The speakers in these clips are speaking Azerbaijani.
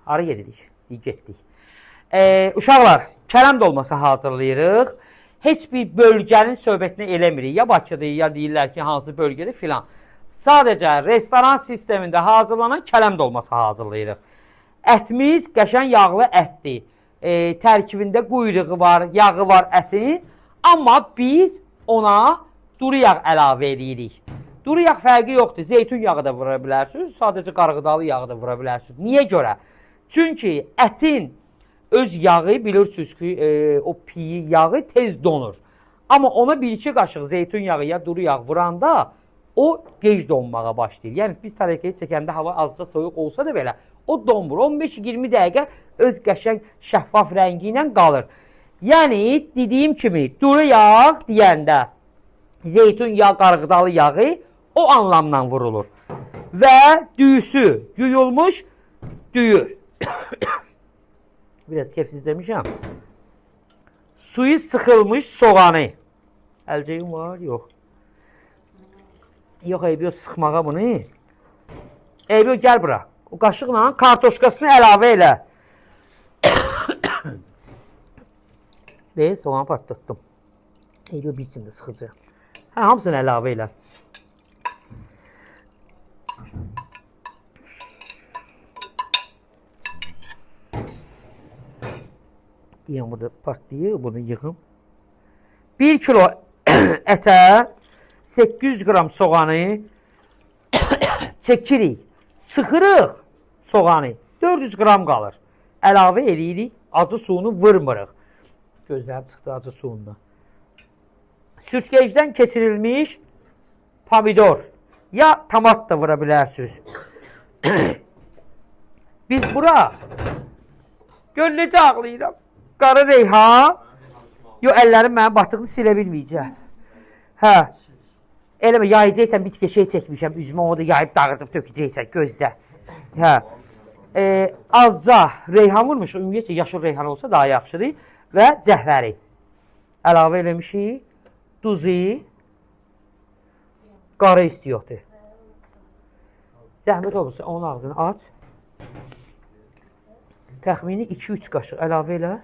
Hara gedirik? Getdik. Uşaqlar, kələm dolması hazırlayırıq. Heç bir bölgənin söhbətini eləmirik. Ya Bakıdır, ya deyirlər ki, hansı bölgədir filan. Sadəcə restoran sistemində hazırlanan kələm dolması hazırlayırıq. Ətimiz qəşən yağlı ətdir. Tərkibində quyruğu var, yağı var ətin. Amma biz ona duru yağ əlavə edirik. Duru yağ fərqi yoxdur. Zeytun yağı da vura bilərsiniz. Sadəcə qarğıdalı yağı da vura bilərsiniz. Niyə görə? Çünki ətin öz yağı bilirsiniz ki, o piyi yağı tez donur. Amma ona 1-2 qaşıq zeytun yağı ya duru yağ vuranda o gec donmağa başlayır. Yəni biz tərəkkəyi çəkəndə hava azca soyuq olsa da belə o donmur. 15-20 dəqiqə öz qəşəng şəffaf rəngi ilə qalır. Yəni dediyim kimi duru yağ deyəndə zeytun yağı, qarğıdalı yağı o anlamla vurulur. Və düyüsü yuyulmuş düyü. Biraz kefsiz demişəm. Suyu sıxılmış soğanı. Əlcəyim var? Yox. Yox, Eybi yox, sıxmağa bunu. Eybi yox, gəl bura. O qaşıqla kartoşkasını əlavə elə. Deyil, soğanı partlatdım. Eybi yox, bir içində sıxacaq. Hə, hamısını əlavə elə. Deyəm, burada partlayır, bunu yığım. 1 kilo ətə 800 qram soğanı çəkirik, sıxırıq soğanı, 400 qram qalır. Əlavə edirik, acı suyunu vırmırıq. Gözlərim çıxdı acı suyundan. Sürtkəcdən keçirilmiş pomidor, ya tomat da vura bilərsiniz. Biz bura, gör necə ağlayıram. Qarı reyhan, yox, əllərim mənim batıqını silə bilməyəcək. Hə, eləmə, yayacaqsən, bir tikə şey çəkmişəm, üzümə onu da yayıb dağıdıb tökəcəksən, gözlə. Hə, azca reyhan vurmuş, ümumiyyətcə yaşıl reyhan olsa daha yaxşıdır və cəhvəri. Əlavə eləmişik, duzu, qarı istiyordur. Zəhmət olursa, onun ağzını aç. Təxmini 2-3 qaşıq əlavə elə.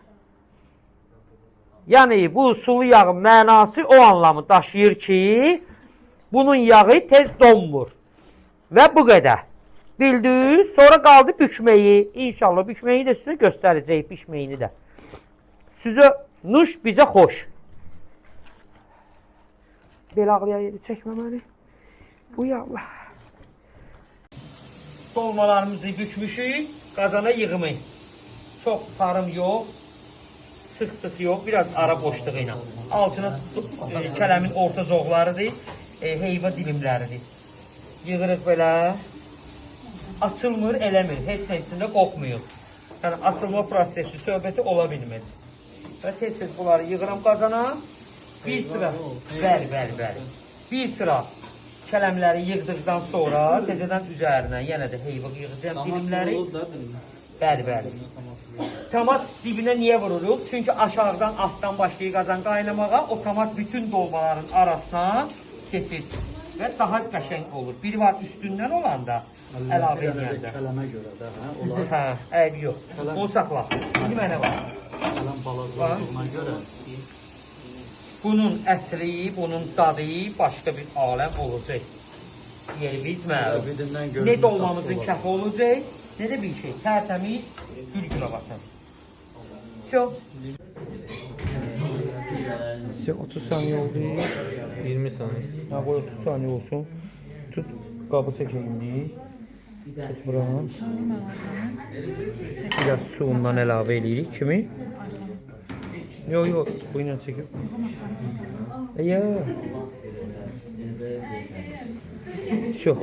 Yəni, bu sulu yağın mənası o anlamı daşıyır ki, bunun yağı tez donmur. Və bu qədər. Bildiniz, sonra qaldı bükməyi. İnşallah bükməyi də sizə göstərəcək, bişməyini də. Sizə nuş, bizə xoş. Belə ağlayan yeri çəkməməli. Bu yağla. Dolmalarımızı bükmüşük, qazana yığımı. Çox tarım yox. Sıx-sıx yox, biraz ara boşluğu ilə. Altına kələmin orta zoğlarıdır, heyva dilimləridir. Yığırıq belə, açılmır, eləmir, heç neyçində qoxmuyor. Yəni, açılma prosesi, söhbəti ola bilmez. Və tez-tez bunları yığıram qazana, bir sıra, bəli, bir sıra kələmləri yığdıqdan sonra, təzədən üzərinə yenə də heyva yığacağım dilimləri. Bəli. Tomat dibinə niyə vururuq? Çünki aşağıdan, altdan başlayır qazan qaynamağa, o tomat bütün dolmaların arasına keçir və daha qəşəng olur. Biri var üstündən olanda, əlavə edəndə. Kələmə görə də, olar. Hə, əybi yox. Onu saxla. İndi mənə var. Kələm balaca olduğuna görə. Bunun ətri, bunun dadı başqa bir aləm olacaq. Yerimiz məlum. Ne dolmamızın kəfi olacaq, ne də bir şey. Tərtəmiz, gül-gülə baxın. Çok. 30 saniye oldu. 20 saniye. Ha, koy 30 saniye olsun. Tut, qabı çəkəyim. Tut buranı. Biraz suyundan əlavə edirik kimi. Yox, bu ilə çəkib. Yox. Çok.